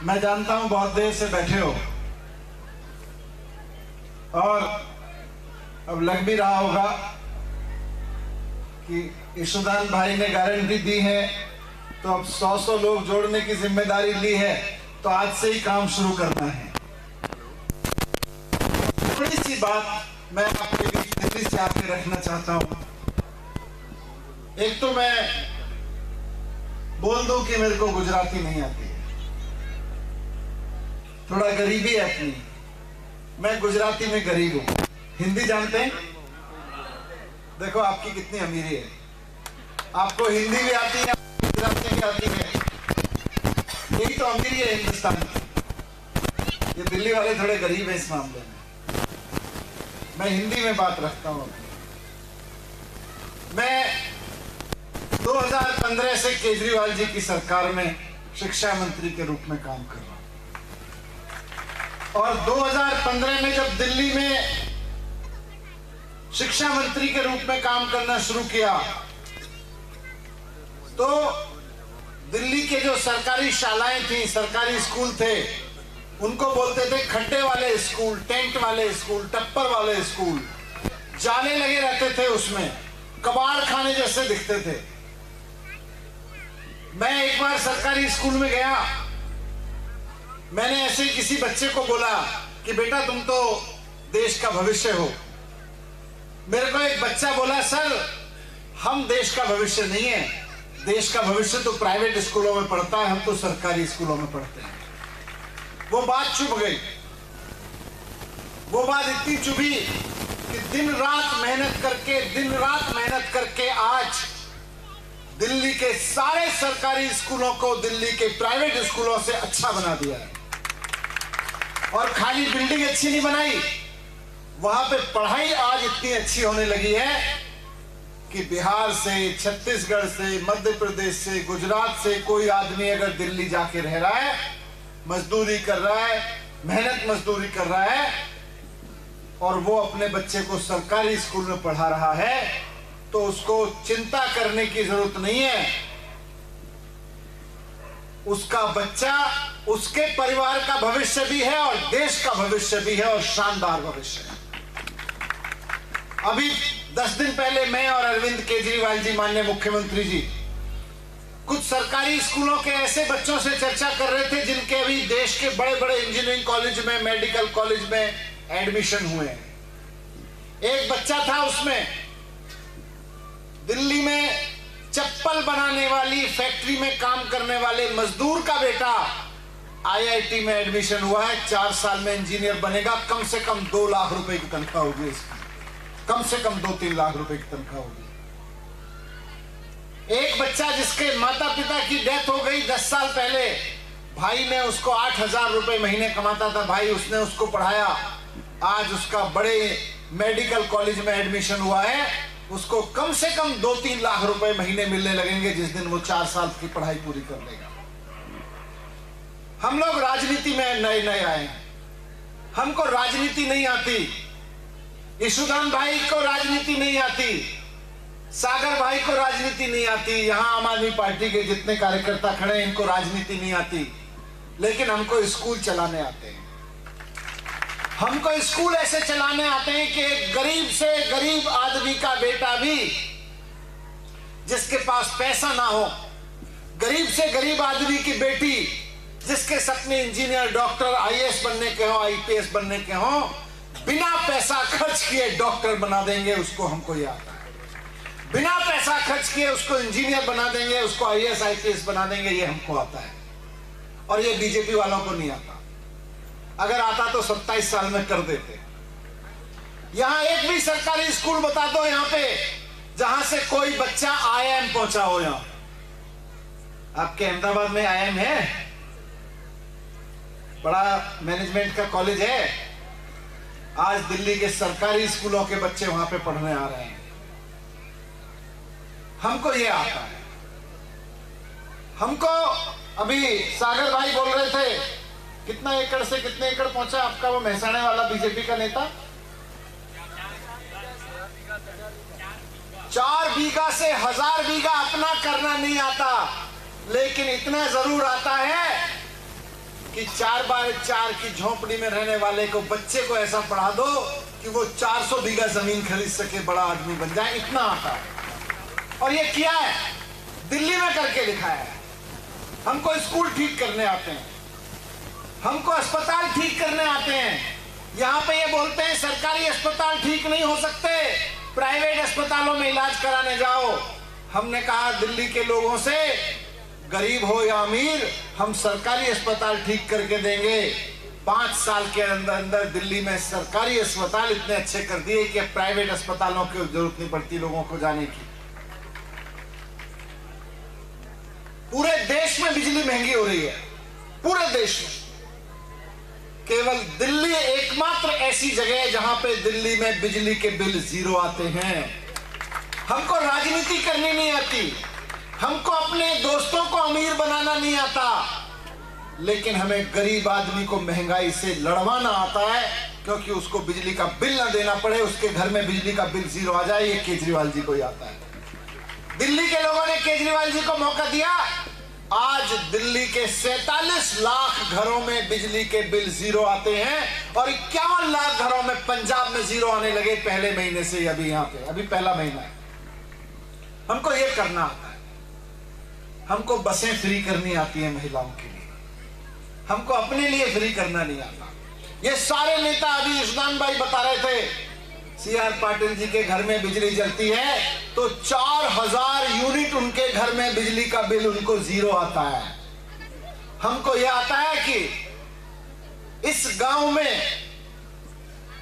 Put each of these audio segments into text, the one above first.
मैं जानता हूं बहुत देर से बैठे हो और अब लग भी रहा होगा कि यशोदान भाई ने गारंटी दी है तो अब 100 लोग जोड़ने की जिम्मेदारी ली है, तो आज से ही काम शुरू करना है। थोड़ी सी बात मैं आपके बीच दिल्ली से आके रखना चाहता हूं। एक तो मैं बोल दूं कि मेरे को गुजराती नहीं आती है, थोड़ा गरीबी है अपनी। मैं गुजराती में गरीब हूं। हिंदी जानते हैं? देखो आपकी कितनी अमीरी है, आपको हिंदी भी आती है, गुजराती भी आती है। यही तो अमीरी है हिंदुस्तान की। ये दिल्ली वाले थोड़े गरीब हैं इस मामले में। मैं हिंदी में बात रखता हूं। मैं 2015 से केजरीवाल जी की सरकार में शिक्षा मंत्री के रूप में काम कर रहा हूं और 2015 में जब दिल्ली में शिक्षा मंत्री के रूप में काम करना शुरू किया तो दिल्ली के जो सरकारी शालाएं थी, सरकारी स्कूल थे, उनको बोलते थे खड्डे वाले स्कूल, टेंट वाले स्कूल, टप्पर वाले स्कूल। जाले लगे रहते थे, उसमें कबाड़ खाने जैसे दिखते थे। मैं एक बार सरकारी स्कूल में गया, मैंने ऐसे किसी बच्चे को बोला कि बेटा तुम तो देश का भविष्य हो। मेरे को एक बच्चा बोला सर हम देश का भविष्य नहीं है, देश का भविष्य तो प्राइवेट स्कूलों में पढ़ता है, हम तो सरकारी स्कूलों में पढ़ते हैं। वो बात चुभ गई। वो बात इतनी चुभी कि दिन रात मेहनत करके आज दिल्ली के सारे सरकारी स्कूलों को दिल्ली के प्राइवेट स्कूलों से अच्छा बना दिया है। और खाली बिल्डिंग अच्छी नहीं बनाई, वहां पे पढ़ाई आज इतनी अच्छी होने लगी है कि बिहार से, छत्तीसगढ़ से, मध्य प्रदेश से, गुजरात से कोई आदमी अगर दिल्ली जाके रह रहा है, मजदूरी कर रहा है, मेहनत मजदूरी कर रहा है और वो अपने बच्चे को सरकारी स्कूल में पढ़ा रहा है, तो उसको चिंता करने की जरूरत नहीं है। उसका बच्चा, उसके परिवार का भविष्य भी है और देश का भविष्य भी है और शानदार भविष्य है। अभी 10 दिन पहले मैं और अरविंद केजरीवाल जी, माननीय मुख्यमंत्री जी, कुछ सरकारी स्कूलों के ऐसे बच्चों से चर्चा कर रहे थे जिनके अभी देश के बड़े बड़े इंजीनियरिंग कॉलेज में, मेडिकल कॉलेज में एडमिशन हुए हैं। एक बच्चा था उसमें, दिल्ली में चप्पल बनाने वाली फैक्ट्री में काम करने वाले मजदूर का बेटा आईआईटी में एडमिशन हुआ है। 4 साल में इंजीनियर बनेगा, कम से कम 2 लाख रुपए की तनख्वाह होगी इसकी, कम से कम 2-3 लाख रुपए की तनख्वाह होगी। एक बच्चा जिसके माता पिता की डेथ हो गई 10 साल पहले, भाई ने उसको 8,000 रुपए महीने कमाता था भाई, उसने उसको पढ़ाया, आज उसका बड़े मेडिकल कॉलेज में एडमिशन हुआ है, उसको कम से कम 2-3 लाख रुपए महीने मिलने लगेंगे जिस दिन वो 4 साल की पढ़ाई पूरी कर लेगा। हम लोग राजनीति में नए नए आए हैं, हमको राजनीति नहीं आती। यशोदान भाई को राजनीति नहीं आती, सागर भाई को राजनीति नहीं आती, यहां आम आदमी पार्टी के जितने कार्यकर्ता खड़े हैं इनको राजनीति नहीं आती, लेकिन हमको स्कूल चलाने आते हैं। हमको स्कूल ऐसे चलाने आते हैं कि एक गरीब से गरीब आदमी का बेटा भी, जिसके पास पैसा ना हो, गरीब से गरीब आदमी की बेटी जिसके सपने इंजीनियर, डॉक्टर, आईएएस बनने के हो, आईपीएस बनने के हो, बिना पैसा खर्च किए डॉक्टर बना देंगे, उसको हमको ये आता है। बिना पैसा खर्च किए उसको इंजीनियर बना देंगे, उसको आईएएस आईपीएस बना देंगे, ये हमको आता है। और ये बीजेपी वालों को नहीं आता। अगर आता तो 27 साल में कर देते। यहां एक भी सरकारी स्कूल बता दो यहां पे जहां से कोई बच्चा आईआईएम पहुंचा हो। यहां आपके अहमदाबाद में आईआईएम है, बड़ा मैनेजमेंट का कॉलेज है। आज दिल्ली के सरकारी स्कूलों के बच्चे वहां पे पढ़ने आ रहे हैं। हमको ये आता है। हमको अभी सागर भाई बोल रहे थे कितना एकड़ से कितने एकड़ पहुंचा आपका वो महसाणे वाला बीजेपी का नेता? 4 बीघा से 1000 बीघा अपना करना नहीं आता, लेकिन इतना जरूर आता है कि 4x4 की झोपड़ी में रहने वाले को, बच्चे को ऐसा पढ़ा दो कि वो 400 बीघा जमीन खरीद सके, बड़ा आदमी बन जाए, इतना आता है। और ये किया है, दिल्ली में करके दिखाया है। हमको स्कूल ठीक करने आते हैं, हमको अस्पताल ठीक करने आते हैं। यहां पे ये बोलते हैं सरकारी अस्पताल ठीक नहीं हो सकते, प्राइवेट अस्पतालों में इलाज कराने जाओ। हमने कहा दिल्ली के लोगों से, गरीब हो या अमीर, हम सरकारी अस्पताल ठीक करके देंगे। 5 साल के अंदर अंदर दिल्ली में सरकारी अस्पताल इतने अच्छे कर दिए कि प्राइवेट अस्पतालों की जरूरत नहीं पड़ती लोगों को जाने की। पूरे देश में बिजली महंगी हो रही है, पूरे देश में। केवल दिल्ली एकमात्र ऐसी जगह है जहां पे दिल्ली में बिजली के बिल 0 आते हैं। हमको राजनीति करनी नहीं आती, हमको अपने दोस्तों को अमीर बनाना नहीं आता, लेकिन हमें गरीब आदमी को महंगाई से लड़वाना आता है, क्योंकि उसको बिजली का बिल ना देना पड़े, उसके घर में बिजली का बिल 0 आ जाए। ये केजरीवाल जी को ही आता है। दिल्ली के लोगों ने केजरीवाल जी को मौका दिया। आज दिल्ली के 47 लाख घरों में बिजली के बिल 0 आते हैं और 51 लाख घरों में पंजाब में 0 आने लगे पहले महीने से। अभी यहां पे अभी पहला महीना है। हमको ये करना आता है, हमको बसें फ्री करनी आती है महिलाओं के लिए, हमको अपने लिए फ्री करना नहीं आता। ये सारे नेता, अभी ईशदान भाई बता रहे थे, CR पाटिल जी के घर में बिजली जलती है तो 4000 यूनिट उनके घर में बिजली का बिल उनको 0 आता है। हमको यह आता है कि इस गांव में,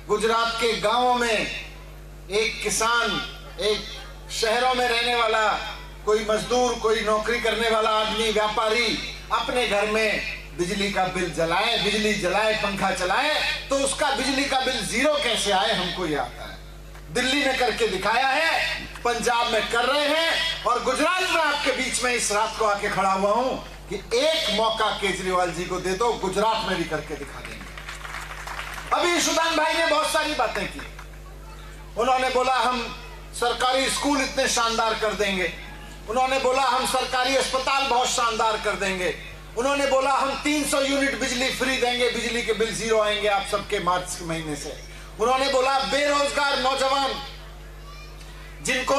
गुजरात के गांवों में एक किसान, एक शहरों में रहने वाला कोई मजदूर, कोई नौकरी करने वाला आदमी, व्यापारी अपने घर में बिजली का बिल जलाए, बिजली जलाए, पंखा चलाए, तो उसका बिजली का बिल 0 कैसे आए, हमको यह आता है। दिल्ली में करके दिखाया है, पंजाब में कर रहे हैं, और गुजरात में आपके बीच में इस रात को आके खड़ा हुआ हूं कि एक मौका केजरीवाल जी को दे दो, गुजरात में भी करके दिखा देंगे। अभी ईशदान भाई ने बहुत सारी बातें की। उन्होंने बोला हम सरकारी स्कूल इतने शानदार कर देंगे, उन्होंने बोला हम सरकारी अस्पताल बहुत शानदार कर देंगे, उन्होंने बोला हम 300 यूनिट बिजली फ्री देंगे, बिजली के बिल 0 आएंगे आप सबके मार्च के महीने से। उन्होंने बोला बेरोजगार नौजवान जिनको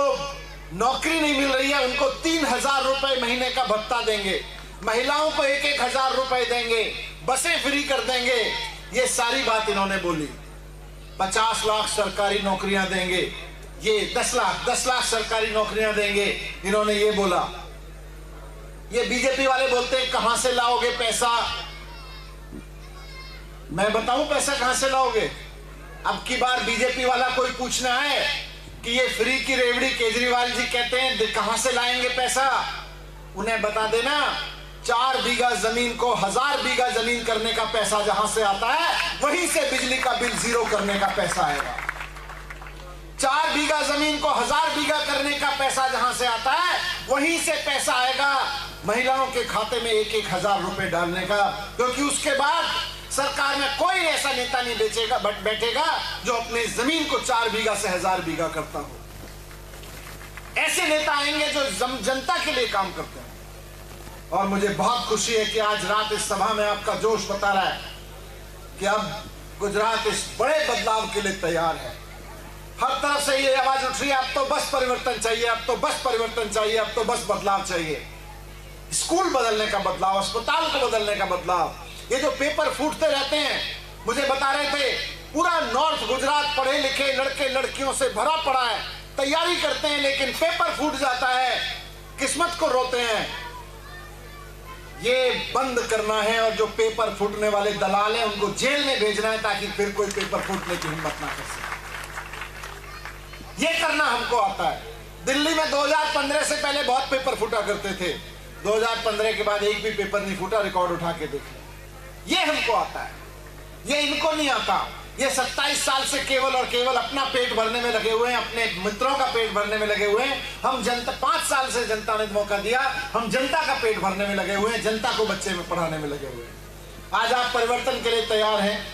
नौकरी नहीं मिल रही है उनको 3000 रुपए महीने का भत्ता देंगे, महिलाओं को 1-1000 रुपए देंगे, बसें फ्री कर देंगे। ये सारी बात इन्होंने बोली। 50 लाख सरकारी नौकरियां देंगे, ये 10 लाख सरकारी नौकरियां देंगे, इन्होंने ये बोला। ये बीजेपी वाले बोलते हैं कहां से लाओगे पैसा? मैं बताऊं पैसा कहां से लाओगे? अब की बार बीजेपी वाला कोई पूछना है कि ये फ्री की रेवड़ी केजरीवाल जी कहते हैं कहां से लाएंगे पैसा, उन्हें बता देना 4 बीघा जमीन को 1000 बीघा जमीन करने का पैसा जहां से आता है वहीं से बिजली का बिल 0 करने का पैसा आएगा। 4 बीघा जमीन को 1000 बीघा करने का पैसा जहां से आता है वहीं से पैसा आएगा महिलाओं के खाते में 1-1000 रुपए डालने का, क्योंकि उसके बाद सरकार में कोई ऐसा नेता नहीं बैठेगा जो अपने जमीन को 4 बीघा से 1000 बीघा करता हो। ऐसे नेता आएंगे जो जनता के लिए काम करते हैं। और मुझे बहुत खुशी है कि आज रात इस सभा में आपका जोश बता रहा है कि अब गुजरात इस बड़े बदलाव के लिए तैयार है। हर तरफ से ये आवाज उठ रही है अब तो बस परिवर्तन चाहिए, अब तो बस परिवर्तन चाहिए, अब तो बस बदलाव चाहिए। स्कूल बदलने का बदलाव, अस्पताल को बदलने का बदलाव। ये जो पेपर फूटते रहते हैं, मुझे बता रहे थे पूरा नॉर्थ गुजरात पढ़े लिखे लड़के लड़कियों से भरा पड़ा है, तैयारी करते हैं लेकिन पेपर फूट जाता है, किस्मत को रोते हैं। ये बंद करना है और जो पेपर फूटने वाले दलाल हैं उनको जेल में भेजना है ताकि फिर कोई पेपर फूटने की हिम्मत ना कर सके। ये करना हमको आता है। दिल्ली में 2015 से पहले बहुत पेपर फूटा करते थे, 2015 के बाद एक भी पेपर नहीं फूटा, रिकॉर्ड उठा के देख लें। ये हमको आता है, ये इनको नहीं आता। ये 27 साल से केवल और केवल अपना पेट भरने में लगे हुए हैं, अपने मित्रों का पेट भरने में लगे हुए हैं। हम जनता, 5 साल से जनता ने मौका दिया, हम जनता का पेट भरने में लगे हुए हैं, जनता को बच्चे में पढ़ाने में लगे हुए हैं। आज आप परिवर्तन के लिए तैयार हैं,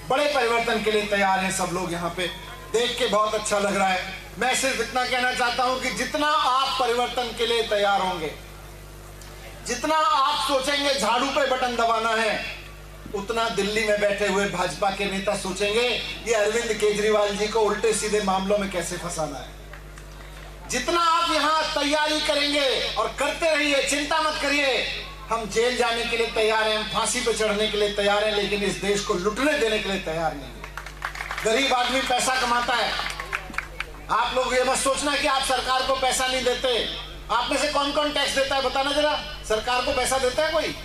बड़े परिवर्तन के लिए तैयार हैं सब लोग। यहाँ पे देख के बहुत अच्छा लग रहा है। मैं सिर्फ इतना कहना चाहता हूं कि जितना आप परिवर्तन के लिए तैयार होंगे, जितना आप सोचेंगे झाड़ू पे बटन दबाना है, उतना दिल्ली में बैठे हुए भाजपा के नेता सोचेंगे ये अरविंद केजरीवाल जी को उल्टे सीधे मामलों में कैसे फंसाना है। जितना आप यहाँ तैयारी करेंगे और करते रहिए, चिंता मत करिए। हम जेल जाने के लिए तैयार हैं, हम फांसी पे चढ़ने के लिए तैयार हैं, लेकिन इस देश को लुटने देने के लिए तैयार नहीं है। गरीब आदमी पैसा कमाता है। आप लोग ये मत सोचना कि आप सरकार को पैसा नहीं देते। आप में से कौन कौन टैक्स देता है बताना जरा। सरकार को पैसा देता है कोई?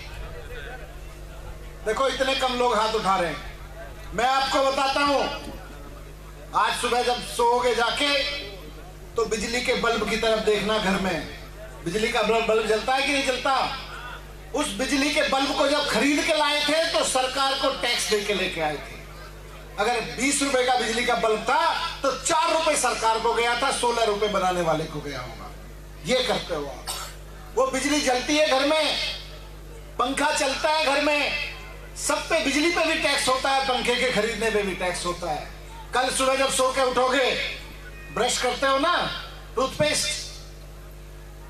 देखो इतने कम लोग हाथ उठा रहे हैं। मैं आपको बताता हूं, आज सुबह जब सोओगे जाके तो बिजली के बल्ब की तरफ देखना। घर में बिजली का बल्ब जलता है कि नहीं जलता? उस बिजली के बल्ब को जब खरीद के लाए थे तो सरकार को टैक्स दे के लेके आए थे। अगर 20 रुपए का बिजली का बल्ब था तो 4 रुपए सरकार को गया था, 16 रुपए बनाने वाले को गया होगा। ये करते हो आप। वो बिजली जलती है घर में, पंखा चलता है घर में, सब पे बिजली पे भी टैक्स होता है, पंखे के खरीदने पे भी टैक्स होता है। कल सुबह जब सो के उठोगे, ब्रश करते हो ना, टूथपेस्ट,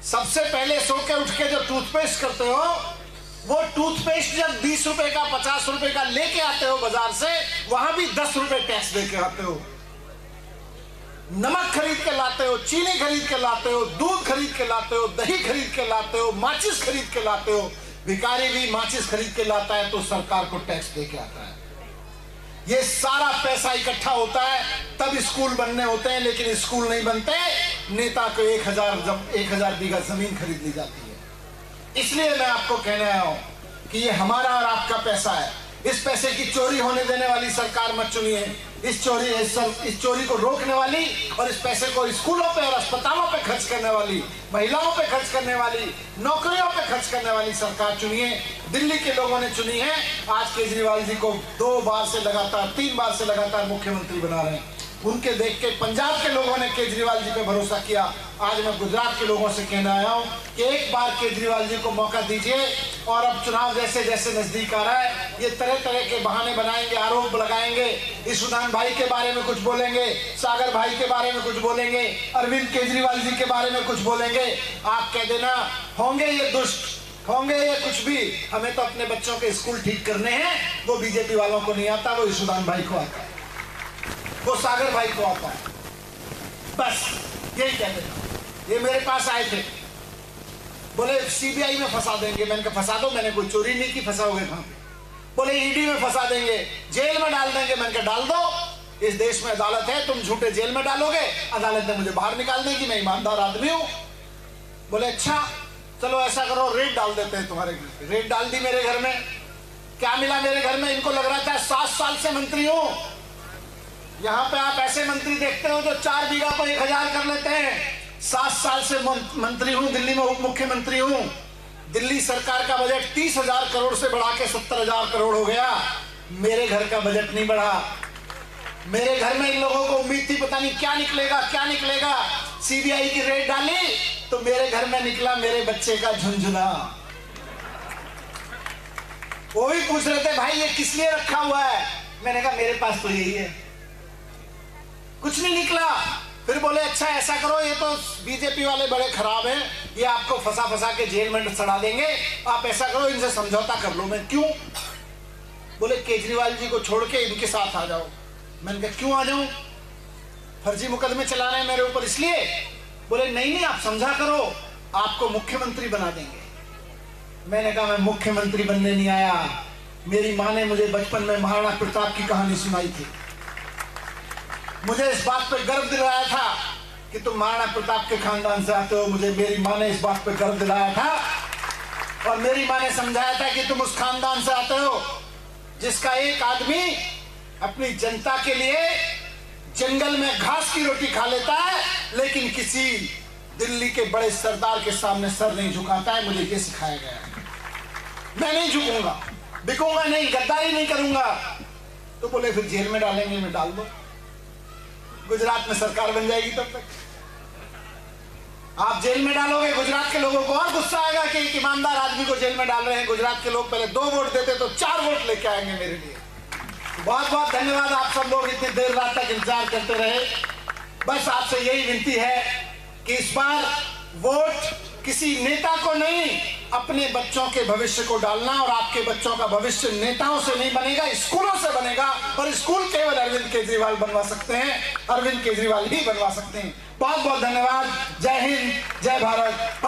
सबसे पहले सो के उठ के जो टूथपेस्ट करते हो, वो टूथपेस्ट जब 20 रुपए का 50 रुपए का लेके आते हो बाजार से, वहां भी 10 रुपए टैक्स देके आते हो। नमक खरीद के लाते हो, चीनी खरीद के लाते हो, दूध खरीद के लाते हो, दही खरीद के लाते हो, माचिस खरीद के लाते हो। भिखारी भी माचिस खरीद के लाता है तो सरकार को टैक्स देके आता है। ये सारा पैसा इकट्ठा होता है तब स्कूल बनने होते हैं, लेकिन स्कूल नहीं बनते, नेता को 1000 बीघा जमीन खरीद ली जाती है। इसलिए मैं आपको कहने आया हूं कि ये हमारा और आपका पैसा है। इस पैसे की चोरी होने देने वाली सरकार मत चुनिए। इस चोरी को रोकने वाली और इस पैसे को स्कूलों पे और अस्पतालों पे खर्च करने वाली, महिलाओं पे खर्च करने वाली, नौकरियों पे खर्च करने वाली सरकार चुनिए। दिल्ली के लोगों ने चुनी है। आज केजरीवाल जी को 3 बार से लगातार मुख्यमंत्री बना रहे हैं। उनके देख के पंजाब के लोगों ने केजरीवाल जी पे भरोसा किया। आज मैं गुजरात के लोगों से कहना आया हूं कि एक बार केजरीवाल जी को मौका दीजिए। और अब चुनाव जैसे जैसे नजदीक आ रहा है, ये तरह तरह के बहाने बनाएंगे, आरोप लगाएंगे। ईशुदान भाई के बारे में कुछ बोलेंगे, सागर भाई के बारे में कुछ बोलेंगे, अरविंद केजरीवाल जी के बारे में कुछ बोलेंगे। आप कह देना होंगे ये दुष्ट, होंगे ये कुछ भी, हमें तो अपने बच्चों के स्कूल ठीक करने हैं। वो बीजेपी वालों को नहीं आता, वो ईशुदान भाई को आता है, वो सागर भाई को आता है। बस यही कहते हैं। ये मेरे पास आए थे, बोले सीबीआई में फंसा देंगे। मैंने कहा फंसा दो, मैंने कोई चोरी नहीं की, फंसाओगे कहां पे? बोले ईडी में फंसा देंगे, जेल में डाल देंगे। मैंने कहा डाल दो, इस देश में अदालत है, तुम झूठे जेल में डालोगे, अदालत ने मुझे बाहर निकाल देगी, मैं ईमानदार आदमी हूं। बोले अच्छा चलो ऐसा करो, रेड डाल देते हैं तुम्हारे घर पे। रेड डाल दी मेरे घर में। क्या मिला मेरे घर में? इनको लग रहा था 7 साल से मंत्री हूं। यहाँ पे आप ऐसे मंत्री देखते हो जो 4 बीघा को 1000 कर लेते हैं। 7 साल से मंत्री हूं, दिल्ली में उप मुख्यमंत्री हूं। दिल्ली सरकार का बजट 30,000 करोड़ से बढ़ा के 70,000 करोड़ हो गया। मेरे घर का बजट नहीं बढ़ा। मेरे घर में इन लोगों को उम्मीद थी पता नहीं क्या निकलेगा, क्या निकलेगा। सीबीआई की रेड डाली तो मेरे घर में निकला मेरे बच्चे का झुनझुना। वो भी पूछ रहे थे भाई ये किस लिए रखा हुआ है? मैंने कहा मेरे पास तो यही है, कुछ नहीं निकला। फिर बोले अच्छा ऐसा करो, ये तो बीजेपी वाले बड़े खराब हैं, ये आपको फंसा फंसा के जेल में सड़ा देंगे, आप ऐसा करो इनसे समझौता कर लो। मैं क्यों? बोले केजरीवाल जी को छोड़ के इनके साथ आ जाओ। मैंने कहा क्यों आ जाऊं? फर्जी मुकदमे चला रहे हैं मेरे ऊपर इसलिए। बोले नहीं आप समझा करो, आपको मुख्यमंत्री बना देंगे। मैंने कहा मैं मुख्यमंत्री बनने नहीं आया। मेरी माँ ने मुझे बचपन में महाराणा प्रताप की कहानी सुनाई थी। मुझे इस बात पे गर्व दिलाया था कि तुम महाराणा प्रताप के खानदान से आते हो। मुझे मेरी माँ ने इस बात पे गर्व दिलाया था और मेरी माँ ने समझाया था कि तुम उस खानदान से आते हो जिसका एक आदमी अपनी जनता के लिए जंगल में घास की रोटी खा लेता है, लेकिन किसी दिल्ली के बड़े सरदार के सामने सर नहीं झुकाता है। मुझे ये सिखाया गया है। मैं नहीं झुकूंगा, बिकूंगा नहीं, गद्दारी नहीं करूंगा। तो बोले फिर जेल में डालेंगे। मैं डाल दो, गुजरात में सरकार बन जाएगी तब तक। आप जेल में डालोगे, गुजरात के लोगों को और गुस्सा आएगा कि एक ईमानदार आदमी को जेल में डाल रहे हैं। गुजरात के लोग पहले 2 वोट देते तो 4 वोट लेके आएंगे मेरे लिए। बहुत बहुत धन्यवाद। आप सब लोग इतनी देर रात तक इंतजार करते रहे। बस आपसे यही विनती है कि इस बार वोट किसी नेता को नहीं, अपने बच्चों के भविष्य को डालना, और आपके बच्चों का भविष्य नेताओं से नहीं बनेगा, स्कूलों से बनेगा। और स्कूल केवल अरविंद केजरीवाल बनवा सकते हैं, अरविंद केजरीवाल ही बनवा सकते हैं। बहुत बहुत धन्यवाद। जय हिंद, जय भारत।